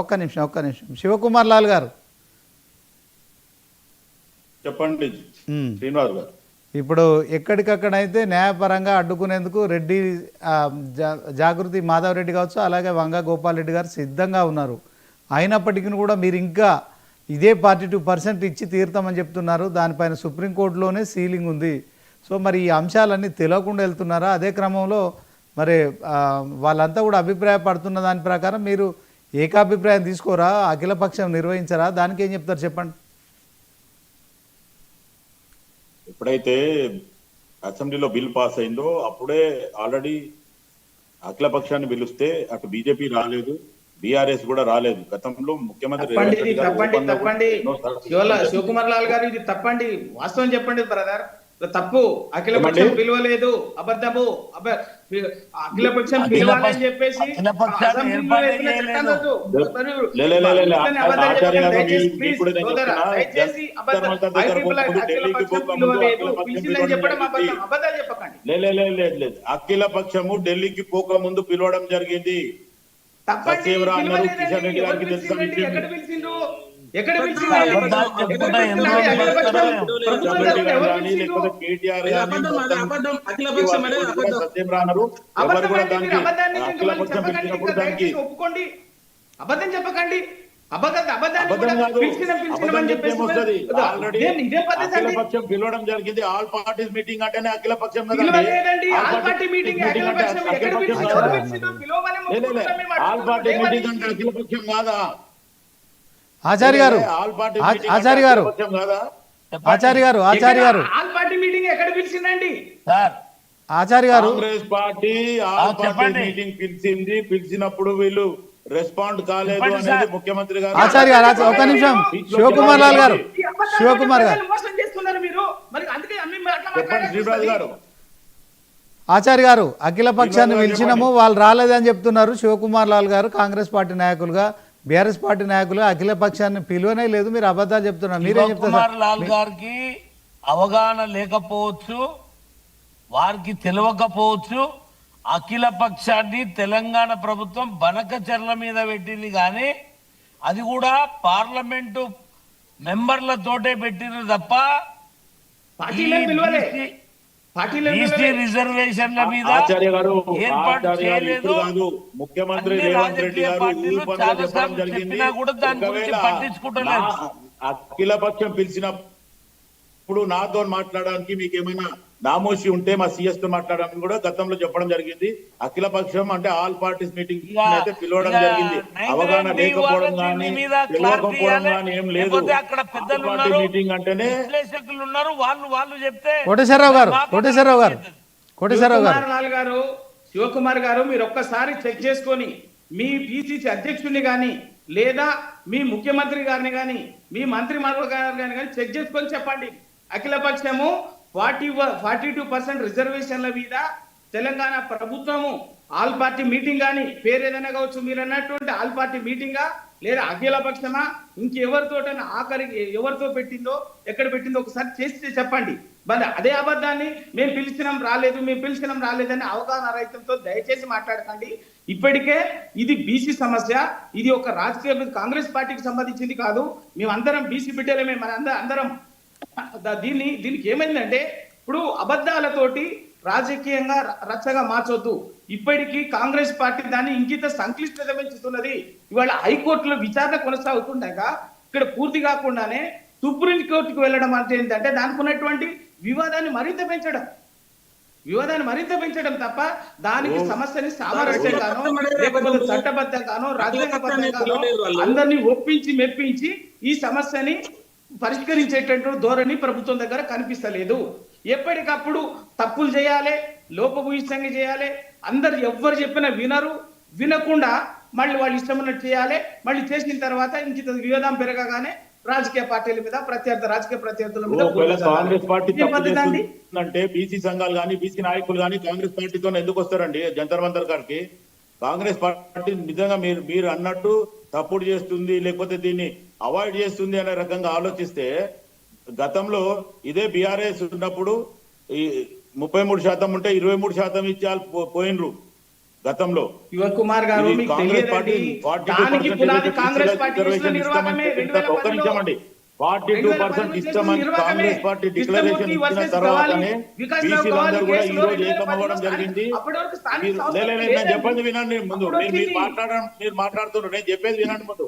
ఒక్క నిమిషం శివకుమార్ లాల్ గారు చెప్పండి శ్రీనివాస్ గారు. ఇప్పుడు ఎక్కడికక్కడైతే న్యాయపరంగా అడ్డుకునేందుకు రెడ్డి జాగృతి మాధవ్ రెడ్డి కావచ్చు, అలాగే వంగ గోపాల్ రెడ్డి గారు సిద్ధంగా ఉన్నారు. అయినప్పటికీ కూడా మీరు ఇంకా ఇదే 42% ఇచ్చి తీరుతామని చెప్తున్నారు. దానిపైన సుప్రీంకోర్టులోనే సీలింగ్ ఉంది. సో మరి ఈ అంశాలన్నీ తెలియకుండా వెళ్తున్నారా? అదే క్రమంలో మరి వాళ్ళంతా కూడా అభిప్రాయపడుతున్న దాని ప్రకారం మీరు ఏకాభిప్రాయం తీసుకోరా, అఖిలపక్షం నిర్వహించరా? దానికి ఏం చెప్తారు చెప్పండి. ఎప్పుడైతే అసెంబ్లీలో బిల్ పాస్ అయిందో అప్పుడే ఆల్రెడీ అఖిల పక్షాన్ని పిలిస్తే అటు బీజేపీ రాలేదు, బీఆర్ఎస్ కూడా రాలేదు. గతంలో ముఖ్యమంత్రి తప్పండి శివకుమార్ లాల్ గారు, ఇది తప్పండి. వాస్తవం చెప్పండి బ్రదర్, తప్పు. అఖిల పక్షం పిలవలేదు, అబద్ధము. అఖిల పక్షం పిలవాలని చెప్పేసి అఖిల పక్షము ఢిల్లీకి పోక ముందు పిలవడం జరిగింది. కిషన్ రెడ్డి గారికి తెలుసు. ఎక్కడ ఒప్పుకోండి, అబద్ధం చెప్పకండి. అఖిలపక్షం పిలవడం జరిగింది. ఆల్ పార్టీస్ మీటింగ్ అంటేనే అఖిలపక్షం. ఆల్ పార్టీ మీటింగ్ అంటే అఖిలపక్షం కాదా? ఆచార్య గారు ఆల్ పార్టీ మీటింగ్ ఎక్కడ పిలిచిందండి? ఆచార్య గారు Congress party all party meeting పిలిచింది. పిలిచినప్పుడు వీళ్ళు రెస్పాండ్ కాలేదు అనేది ముఖ్యమంత్రి గారు. ఆచార్య గారు ఒక నిమిషం, శివకుమార్ లాల్ గారు చెప్పండి శ్రీరాజ్ గారు. ఆచార్య గారు అఖిల పక్షాన్ని పిలిచినాము, వాళ్ళు రాలేదని చెప్తున్నారు. శివకుమార్ లాల్ గారు కాంగ్రెస్ పార్టీ నాయకులుగా, బీఆర్ఎస్ పార్టీ నాయకులు అఖిల పక్షాన్ని పిలువనే లేదు, మీరు అబద్ధాలు చెప్తున్నారు. మీరేం చెప్తున్నారు? లాల్ గారికి అవగాహన లేకపోవచ్చు, వారికి తెలియకపోవచ్చు. అఖిల పక్షాన్ని తెలంగాణ ప్రభుత్వం బనకచర్ల మీద పెట్టింది, కానీ అది కూడా పార్లమెంటు మెంబర్లతోటే పెట్టింది తప్ప రిజర్వేషన్ల మీద ఏర్పాటు చేయలేదు. ముఖ్యమంత్రి రేవంత్ రెడ్డి గారు చెప్పినా కూడా దాని గురించి పట్టించుకుంటలేదు. అఖిల పక్షం పిలిచినప్పుడు నాతో మాట్లాడడానికి మీకు ఏమైనా నామోషి ఉంటే మా సిఎస్ తో మాట్లాడడానికి కూడా గతంలో చెప్పడం జరిగింది. అఖిల పక్షం అంటే ఆల్ పార్టీస్ మీటింగ్ అయితే పిలవడం జరిగింది. అవగాహన లేకపోవడం కానీ తెలియకపోవడం కానీ ఏం లేదు. అక్కడ పెద్దలు మీటింగ్ అంటేనే విశ్లేషకులు ఉన్నారు, వాళ్ళు చెప్తే. కోటేశ్వరరావు గారు, శివకుమార్ గారు, మీరు ఒక్కసారి చెక్ చేసుకొని మీ పిసిసి అధ్యక్షుడిని కానీ, లేదా మీ ముఖ్యమంత్రి గారిని కానీ, మీ మంత్రి మండలి గారిని కానీ చెక్ చేసుకొని చెప్పండి. అఖిల పక్షము 42% రిజర్వేషన్ల మీద తెలంగాణ ప్రభుత్వము ఆల్ పార్టీ మీటింగ్ కానీ, పేరు ఏదైనా కావచ్చు, మీరు అన్నటువంటి ఆల్ పార్టీ మీటింగా లేదా అఖిల పక్షమా, ఇంకెవరితోటైనా ఆఖరికి ఎవరితో పెట్టిందో, ఎక్కడ పెట్టిందో ఒకసారి చేసి చెప్పండి. అదే అబద్ధాన్ని మేము పిలిచినాం రాలేదని అవగాహన రహితంతో దయచేసి మాట్లాడకండి. ఇప్పటికే ఇది బీసీ సమస్య, ఇది ఒక రాజకీయ కాంగ్రెస్ పార్టీకి సంబంధించింది కాదు. మేమందరం బీసీ బిడ్డలమే, అందరం. దీనికి ఏమైందంటే, ఇప్పుడు అబద్ధాలతోటి రాజకీయంగా రచ్చగా మార్చొద్దు. ఇప్పటికీ కాంగ్రెస్ పార్టీ దాన్ని ఇంకిత సంక్లిష్టత పెంచుతున్నది. ఇవాళ హైకోర్టులో విచారణ కొనసాగుతుండగా ఇక్కడ పూర్తి కాకుండానే సుప్రీం కోర్టుకు వెళ్ళడం అంటే ఏంటంటే, దానికి ఉన్నటువంటి వివాదాన్ని మరింత పెంచడం తప్ప దానికి సమస్యని సామరస్యంగానో లేకపోతే చట్టబద్ధంగానో రాజ్యాంగబద్ధంగానో అందరినీ ఒప్పించి మెప్పించి ఈ సమస్యని పరిష్కరించేటటువంటి ధోరణి ప్రభుత్వం దగ్గర కనిపిస్తలేదు. ఎప్పటికప్పుడు తప్పులు చేయాలి, లోపభూయిష్టంగా చేయాలి. అందరు ఎవ్వరు చెప్పినా వినకుండా మళ్ళీ వాళ్ళు ఇష్టం ఉన్నట్టు చేయాలి. మళ్ళీ చేసిన తర్వాత ఇంక వివాదం పెరగగానే రాజకీయ పార్టీల మీద రాజకీయ ప్రత్యర్థుల మీద కాంగ్రెస్ పార్టీ అంటే బీసీ సంఘాలు కానీ, బీసీ నాయకులు కానీ కాంగ్రెస్ పార్టీతో ఎందుకు వస్తారండి జంతర్ మంతర్ గారికి? కాంగ్రెస్ పార్టీ నిజంగా మీరు అన్నట్టు తప్పుడు చేస్తుంది, లేకపోతే దీన్ని అవాయిడ్ చేస్తుంది అనే రకంగా ఆలోచిస్తే, గతంలో ఇదే బీఆర్ఎస్ ఉన్నప్పుడు ఈ 33% ఉంటే 23% ఇచ్చి పోయినరు. గతంలో శివకుమార్ గారు ఇది మీకు కాంగ్రెస్ పార్టీ తెలియదండి. 42% దానికి పునాది రిజర్వేషన్ కాంగ్రెస్ పార్టీ చేసిన రిజర్వేషన్ నిర్వాహకమే ఇస్తామని ఒక్క నిమిషం అండి 42% ఇస్తామని కాంగ్రెస్ పార్టీ డిక్లరేషన్ ఇచ్చిన తర్వాతనే బీసీలందరూ కూడా ఈ రోజు ఏకమవ్వడం జరిగింది. నేను చెప్పండి వినండి ముందు మీరు మాట్లాడుతున్నారు నేను చెప్పేది వినండి ముందు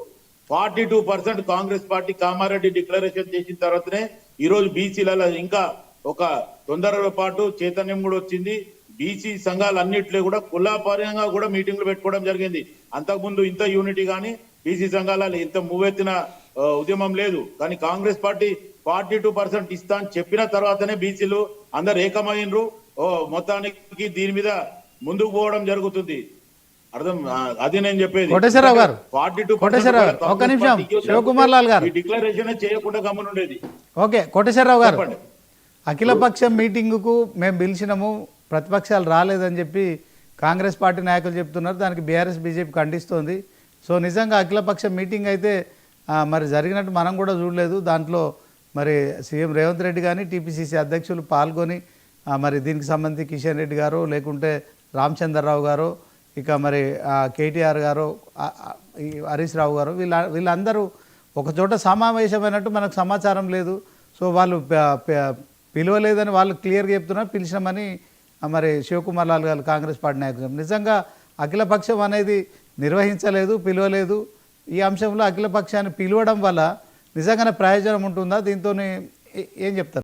42% కాంగ్రెస్ పార్టీ కామారెడ్డి డిక్లరేషన్ చేసిన తర్వాతనే ఈ రోజు బీసీలలో ఇంకా ఒక తొందరలో పాటు చైతన్యం కూడా వచ్చింది. బీసీ సంఘాలన్నిట్లో కూడా కులాపరంగా కూడా మీటింగ్లు పెట్టుకోవడం జరిగింది. అంతకుముందు ఇంత యూనిటీ కానీ బీసీ సంఘాలలో ఇంత మూవెత్తిన ఉద్యమం లేదు. కానీ కాంగ్రెస్ పార్టీ 42% ఇస్తా అని చెప్పిన తర్వాతనే బీసీలు అందరు ఏకమైనరు. మొత్తానికి దీని మీద ముందుకు పోవడం జరుగుతుంది. అర్థం అది నేను చెప్పేది. కోటేశ్వరరావు గారు 42% ఒక నిమిషం శివకుమార్ లాల్ గారు డిక్లరేషన్ చేయకుండా గమనుండేది. ఓకే కోటేశ్వరరావు గారు అఖిలపక్షం మీటింగుకు మేము పిలిచినాము, ప్రతిపక్షాలు రాలేదని చెప్పి కాంగ్రెస్ పార్టీ నాయకులు చెప్తున్నారు. దానికి బీఆర్ఎస్ బీజేపీ ఖండిస్తోంది. సో నిజంగా అఖిలపక్షం మీటింగ్ అయితే మరి జరిగినట్టు మనం కూడా చూడలేదు. దాంట్లో మరి సీఎం రేవంత్ రెడ్డి కానీ టీపీసీసీ అధ్యక్షులు పాల్గొని మరి దీనికి సంబంధించి కిషన్ రెడ్డి గారు లేకుంటే రామచంద్రరావు గారు ఇక మరి కేటీఆర్ గారు హరీష్ రావు గారు వీళ్ళందరూ ఒకచోట సమావేశమైనట్టు మనకు సమాచారం లేదు. సో వాళ్ళు పిలవలేదని వాళ్ళు క్లియర్గా చెప్తున్నారు, పిలిచినామని మరి శివకుమార్ లాల్ గారు కాంగ్రెస్ పార్టీ నాయకులు. నిజంగా అఖిలపక్షం అనేది నిర్వహించలేదు, పిలవలేదు. ఈ అంశంలో అఖిలపక్షాన్ని పిలవడం వల్ల నిజంగానే ప్రయోజనం ఉంటుందా? దీంతో ఏం చెప్తారు?